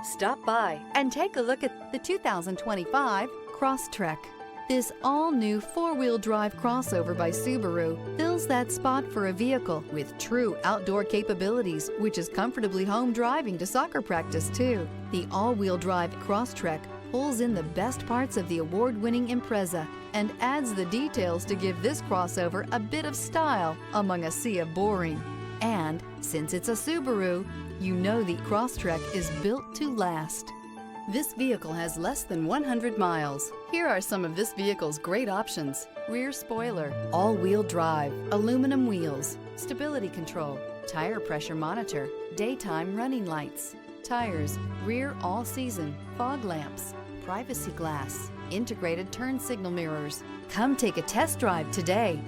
Stop by and take a look at the 2025 Crosstrek. This all-new four-wheel drive crossover by Subaru fills that spot for a vehicle with true outdoor capabilities, which is comfortably home driving to soccer practice too. The all-wheel drive Crosstrek pulls in the best parts of the award-winning Impreza and adds the details to give this crossover a bit of style among a sea of boring. And since it's a Subaru, you know the Crosstrek is built to last. This vehicle has less than 100 miles. Here are some of this vehicle's great options: rear spoiler, all-wheel drive, aluminum wheels, stability control, tire pressure monitor, daytime running lights, tires, rear all-season, fog lamps, privacy glass, integrated turn signal mirrors. Come take a test drive today.